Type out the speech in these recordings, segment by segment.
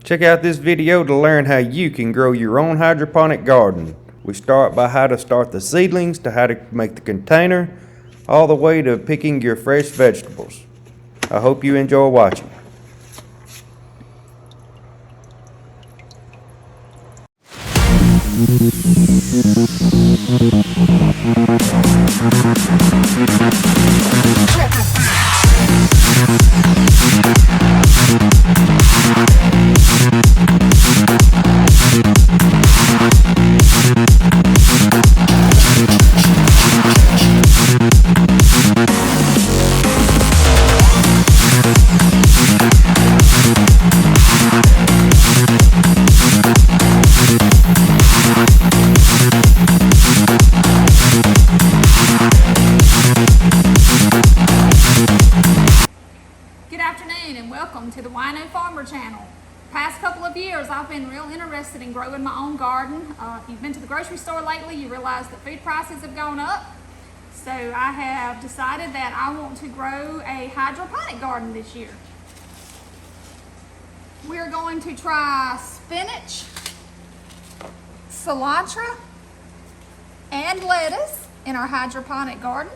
Check out this video to learn how you can grow your own hydroponic garden. We start by how to start the seedlings, to how to make the container, all the way to picking your fresh vegetables. I hope you enjoy watching. To the Wino Farmer channel. Past couple of years I've been real interested in growing my own garden. If you've been to the grocery store lately, you realize that food prices have gone up. So I have decided that I want to grow a hydroponic garden this year. We're going to try spinach, cilantro, and lettuce in our hydroponic garden.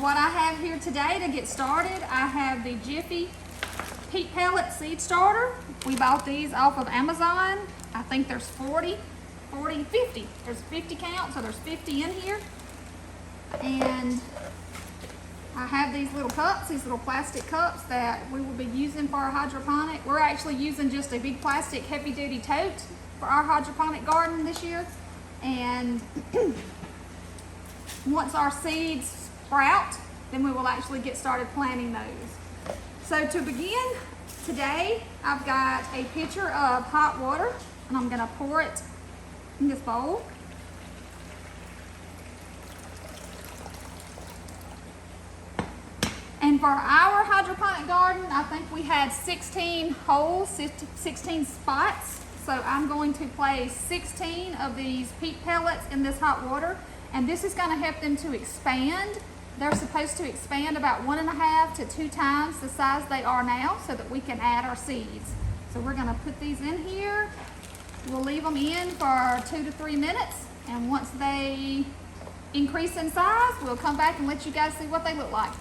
What I have here today to get started, I have the Jiffy peat pellet seed starter. We bought these off of Amazon. I think there's 50. There's 50 count, so there's 50 in here. And I have these little cups, these little plastic cups that we will be using for our hydroponic. We're actually using just a big plastic heavy duty tote for our hydroponic garden this year. And once our seeds sprout, then we will actually get started planting those. So to begin, today I've got a pitcher of hot water and I'm gonna pour it in this bowl. And for our hydroponic garden, I think we had 16 holes, 16 spots. So I'm going to place 16 of these peat pellets in this hot water, and this is gonna help them to expand. They're supposed to expand about 1.5 to 2 times the size they are now so that we can add our seeds. So we're gonna put these in here. We'll leave them in for 2 to 3 minutes, and once they increase in size, we'll come back and let you guys see what they look like.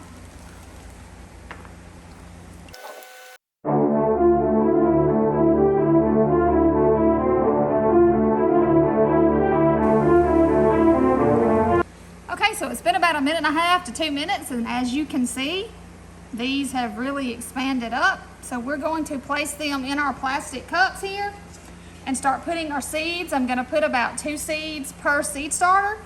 So it's been about 1.5 to 2 minutes, and as you can see, these have really expanded up. So we're going to place them in our plastic cups here and start putting our seeds. I'm going to put about 2 seeds per seed starter,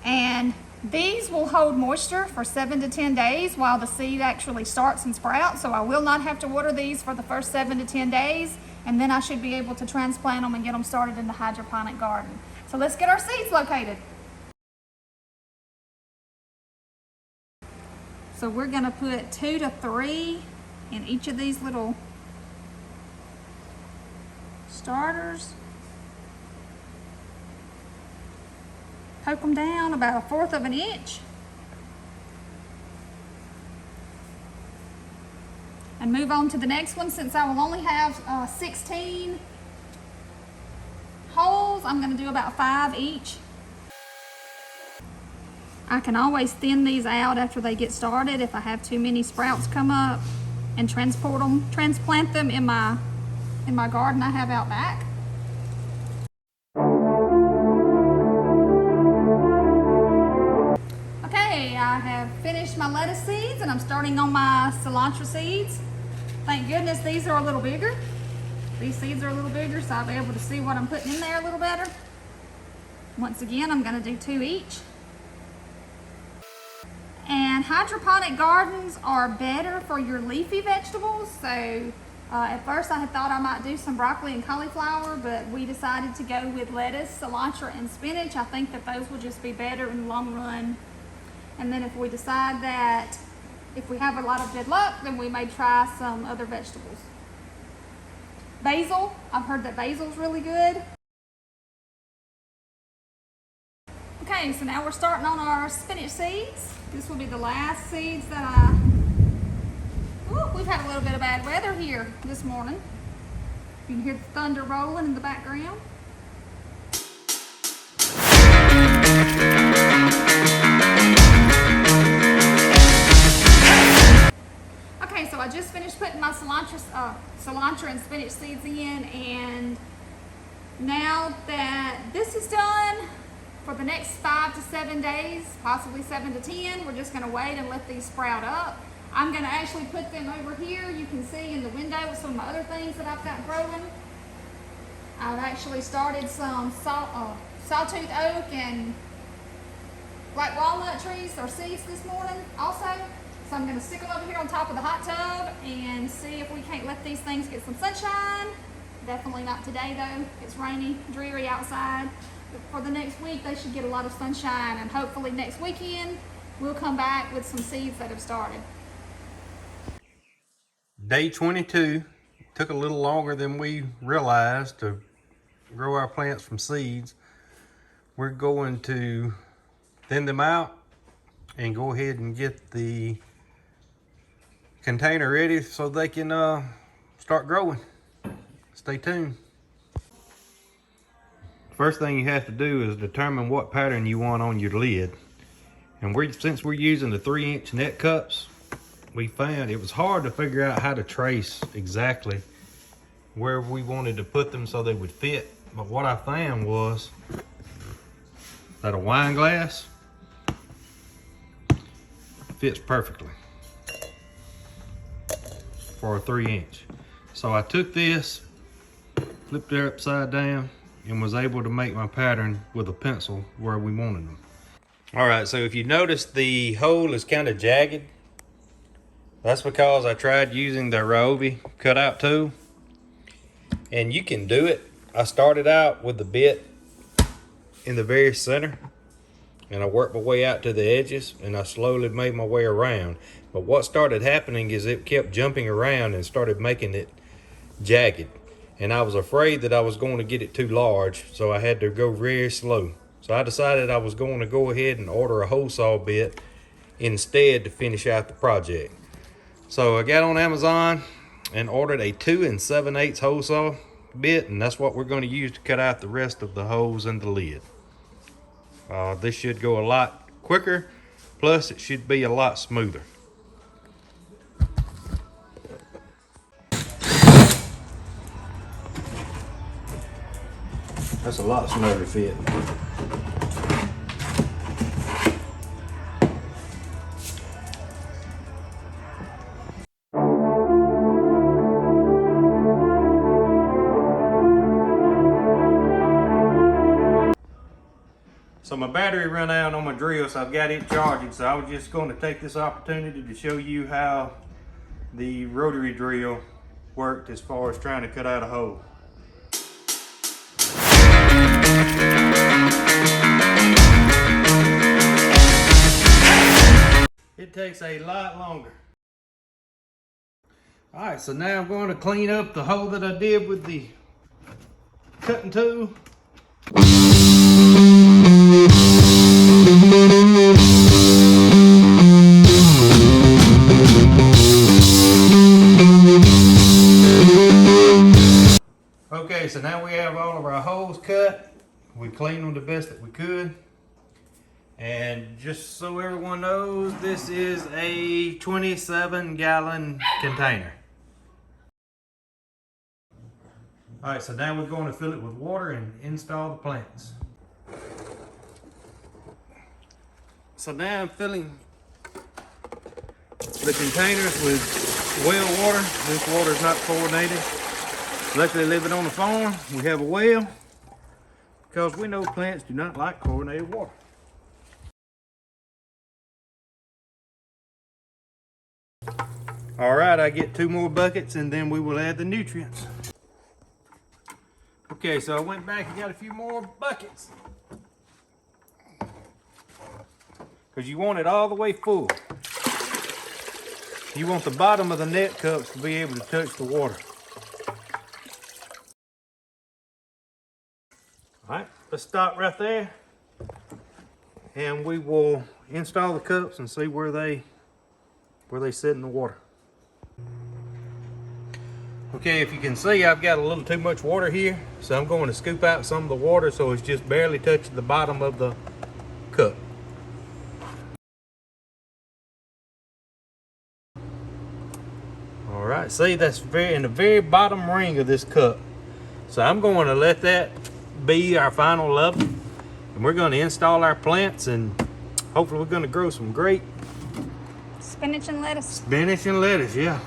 and these will hold moisture for 7 to 10 days while the seed actually starts and sprouts. So I will not have to water these for the first 7 to 10 days, and then I should be able to transplant them and get them started in the hydroponic garden. So let's get our seeds located. So we're gonna put 2 to 3 in each of these little starters. Poke them down about 1/4 of an inch. And move on to the next one. Since I will only have 16 holes, I'm gonna do about 5 each. I can always thin these out after they get started if I have too many sprouts come up, and transplant them in my garden I have out back. Okay, I have finished my lettuce seeds and I'm starting on my cilantro seeds. Thank goodness these are a little bigger. These seeds are a little bigger, so I'll be able to see what I'm putting in there a little better. Once again, I'm gonna do 2 each. And hydroponic gardens are better for your leafy vegetables. So at first I had thought I might do some broccoli and cauliflower, but we decided to go with lettuce, cilantro, and spinach. I think that those will just be better in the long run. And then if we decide that if we have a lot of good luck, then we may try some other vegetables. Basil, I've heard that basil's really good. Okay, so now we're starting on our spinach seeds. This will be the last seeds that we've had a little bit of bad weather here this morning. You can hear the thunder rolling in the background. Okay, so I just finished putting my cilantro and spinach seeds in, and now that this is done, for the next 5 to 7 days, possibly 7 to 10, we're just gonna wait and let these sprout up. I'm gonna actually put them over here. You can see in the window with some of my other things that I've got growing. I've actually started some sawtooth oak and black walnut trees or seeds this morning also. So I'm gonna stick them over here on top of the hot tub and see if we can't let these things get some sunshine. Definitely not today though. It's rainy, dreary outside. But for the next week, they should get a lot of sunshine, and hopefully next weekend, we'll come back with some seeds that have started. Day 22 took a little longer than we realized to grow our plants from seeds. We're going to thin them out and go ahead and get the container ready so they can start growing. Stay tuned. First thing you have to do is determine what pattern you want on your lid. And since we're using the 3-inch net cups, we found it was hard to figure out how to trace exactly where we wanted to put them so they would fit. But what I found was that a wine glass fits perfectly for a 3-inch. So I took this, flipped it upside down, and was able to make my pattern with a pencil where we wanted them. All right, so if you notice the hole is kind of jagged, that's because I tried using the Ryobi cutout tool, and you can do it. I started out with the bit in the very center, and I worked my way out to the edges, and I slowly made my way around. But what started happening is it kept jumping around and started making it jagged. And I was afraid that I was going to get it too large, so I had to go very slow. So I decided I was going to go ahead and order a hole saw bit instead to finish out the project. So I got on Amazon and ordered a 2 7/8 hole saw bit, and that's what we're going to use to cut out the rest of the holes in the lid. This should go a lot quicker, plus it should be a lot smoother. That's a lot smoother fit. So my battery ran out on my drill, so I've got it charging. So I was just going to take this opportunity to show you how the rotary drill worked as far as trying to cut out a hole. It takes a lot longer. All right, so now I'm going to clean up the hole that I did with the cutting tool. Okay, so now we have all of our holes cut. We cleaned them the best that we could. And just so everyone knows, this is a 27-gallon container. All right, so now we're going to fill it with water and install the plants. So now I'm filling the containers with well water. This water is not chlorinated. Luckily, living on the farm, we have a well because we know plants do not like chlorinated water. All right, I get 2 more buckets and then we will add the nutrients. Okay, so I went back and got a few more buckets because you want it all the way full. You want the bottom of the net cups to be able to touch the water. All right, let's stop right there and we will install the cups and see where they sit in the water. Okay, if you can see, I've got a little too much water here, so I'm going to scoop out some of the water so it's just barely touching the bottom of the cup. All right, see, that's in the very bottom ring of this cup. So I'm going to let that be our final level, and we're going to install our plants, and hopefully we're going to grow some great spinach and lettuce. Spinach and lettuce, yeah.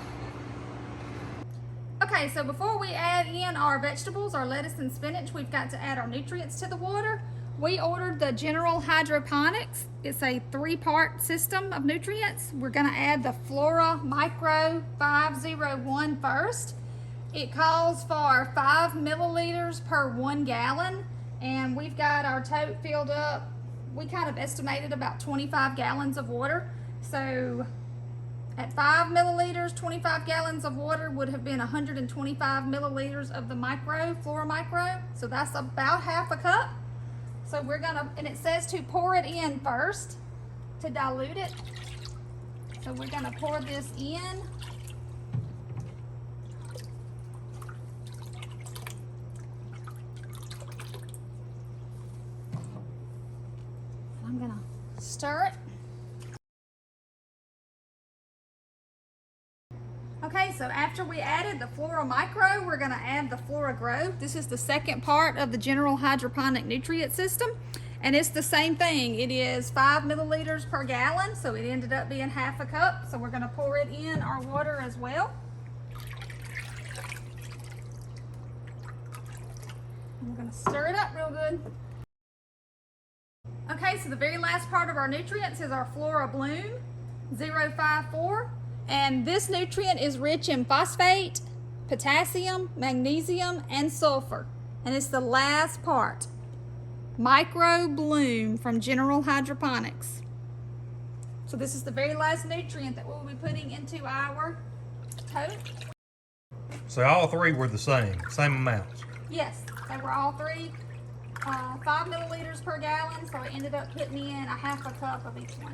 Okay, so before we add in our vegetables, our lettuce and spinach, we've got to add our nutrients to the water. We ordered the General Hydroponics. It's a 3-part system of nutrients. We're gonna add the Flora Micro 501 first. It calls for 5 milliliters per 1 gallon, and we've got our tote filled up. We kind of estimated about 25 gallons of water. So at 5 milliliters, 25 gallons of water would have been 125 milliliters of the Flora Micro. So that's about half a cup. So we're gonna, and it says to pour it in first to dilute it. So we're gonna pour this in. I'm gonna stir it. Okay, so after we added the Flora Micro, we're gonna add the Flora Grow. This is the second part of the General Hydroponic Nutrient System, and it's the same thing. It is 5 milliliters per gallon, so it ended up being half a cup. So we're gonna pour it in our water as well. And we're gonna stir it up real good. Okay, so the very last part of our nutrients is our Flora Bloom 054. And this nutrient is rich in phosphate, potassium, magnesium, and sulfur. And it's the last part. Micro Bloom from General Hydroponics. So this is the very last nutrient that we'll be putting into our tote. So all three were the same amounts? Yes, they were all three. 5 milliliters per gallon, so I ended up putting in a half a cup of each one.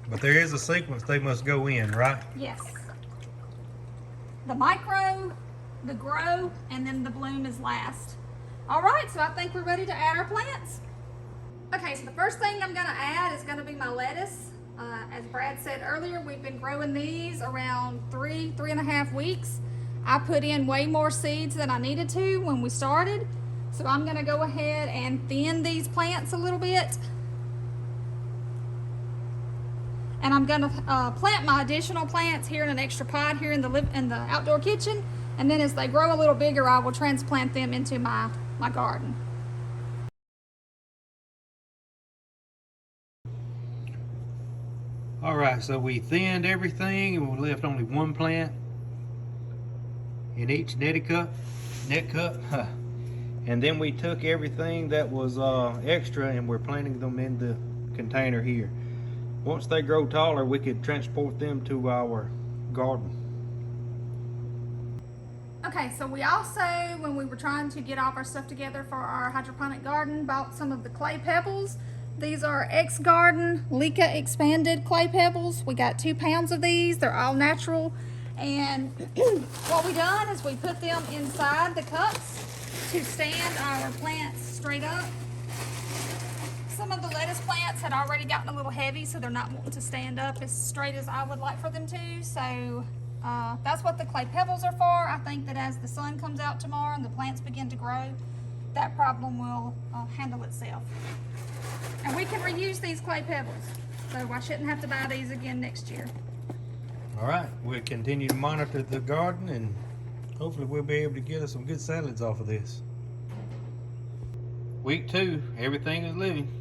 But there is a sequence they must go in, right? Yes. The Micro, the Grow, and then the Bloom is last. All right, so I think we're ready to add our plants. Okay, so the first thing I'm gonna add is gonna be my lettuce. As Brad said earlier, we've been growing these around 3.5 weeks. I put in way more seeds than I needed to when we started. So I'm gonna go ahead and thin these plants a little bit. And I'm gonna plant my additional plants here in an extra pot here in the outdoor kitchen. And then as they grow a little bigger, I will transplant them into my garden. All right, so we thinned everything and we left only one plant in each net cup. And then we took everything that was extra and we're planting them in the container here. Once they grow taller, we could transport them to our garden. Okay, so we also, when we were trying to get all of our stuff together for our hydroponic garden, bought some of the clay pebbles. These are X-Garden Leica expanded clay pebbles. We got 2 pounds of these. They're all natural. And what we done is we put them inside the cups to stand our plants straight up. Some of the lettuce plants had already gotten a little heavy, so they're not wanting to stand up as straight as I would like for them to. So that's what the clay pebbles are for. I think that as the sun comes out tomorrow and the plants begin to grow, that problem will handle itself. And we can reuse these clay pebbles, so I shouldn't have to buy these again next year. All right, we'll continue to monitor the garden and hopefully we'll be able to get us some good salads off of this. Week 2, everything is living.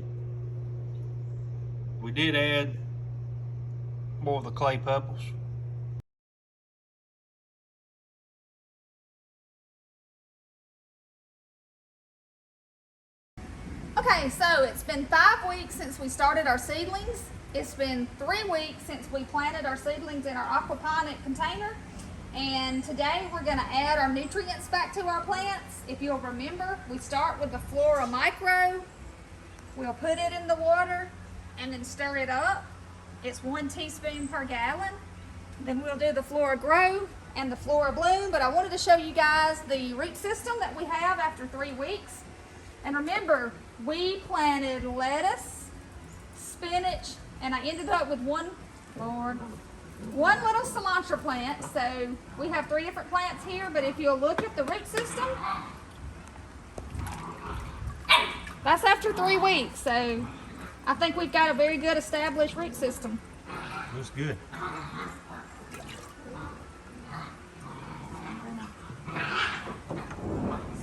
We did add more of the clay pebbles. Okay, so it's been 5 weeks since we started our seedlings. It's been 3 weeks since we planted our seedlings in our aquaponic container. And today we're gonna add our nutrients back to our plants. If you'll remember, we start with the Flora Micro. We'll put it in the water and then stir it up. It's 1 teaspoon per gallon. Then we'll do the Flora Grow and the Flora Bloom, but I wanted to show you guys the root system that we have after 3 weeks. And remember, we planted lettuce, spinach, and I ended up with one little Cilantra plant. So we have 3 different plants here, but if you'll look at the root system, that's after 3 weeks. So I think we've got a very good established root system. Looks good.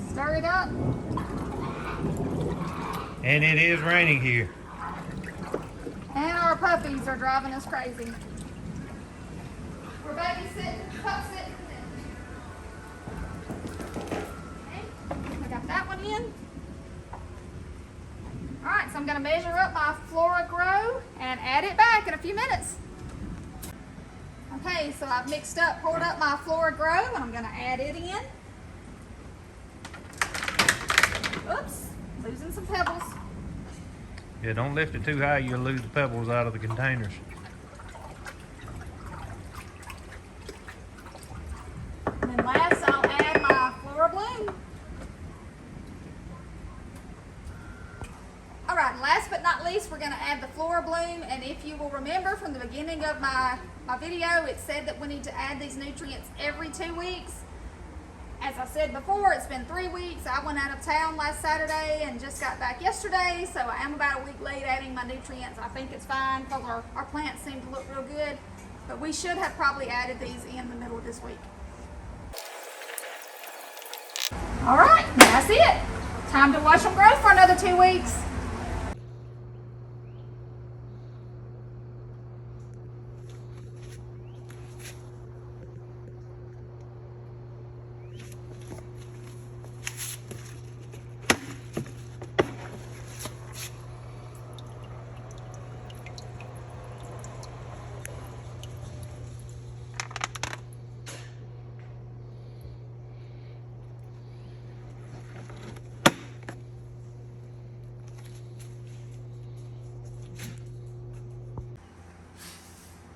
Stir it up. And it is raining here. And our puppies are driving us crazy. We're babysitting, pup sitting. Okay, I got that one in. Alright, so I'm going to measure up my Flora Grow and add it back in a few minutes. Okay, so I've poured up my Flora Grow, and I'm going to add it in. Oops, losing some pebbles. Yeah, don't lift it too high, you'll lose the pebbles out of the containers. And then last, I'll add my Flora Bloom. Alright, last but not least, we're going to add the Flora Bloom, and if you will remember from the beginning of my video, it said that we need to add these nutrients every 2 weeks. As I said before, it's been 3 weeks. I went out of town last Saturday and just got back yesterday, so I am about a week late adding my nutrients. I think it's fine because our plants seem to look real good, but we should have probably added these in the middle of this week. Alright, that's it. Time to watch them grow for another 2 weeks.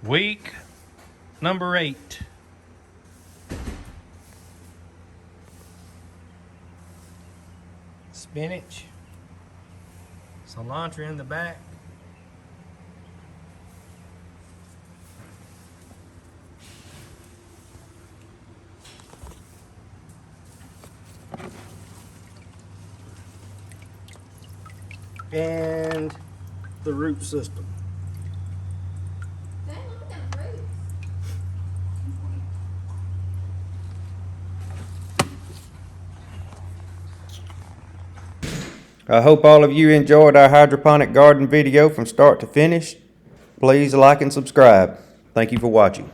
Week number 8. Spinach, Cilantra in the back. And the root system. I hope all of you enjoyed our hydroponic garden video from start to finish. Please like and subscribe. Thank you for watching.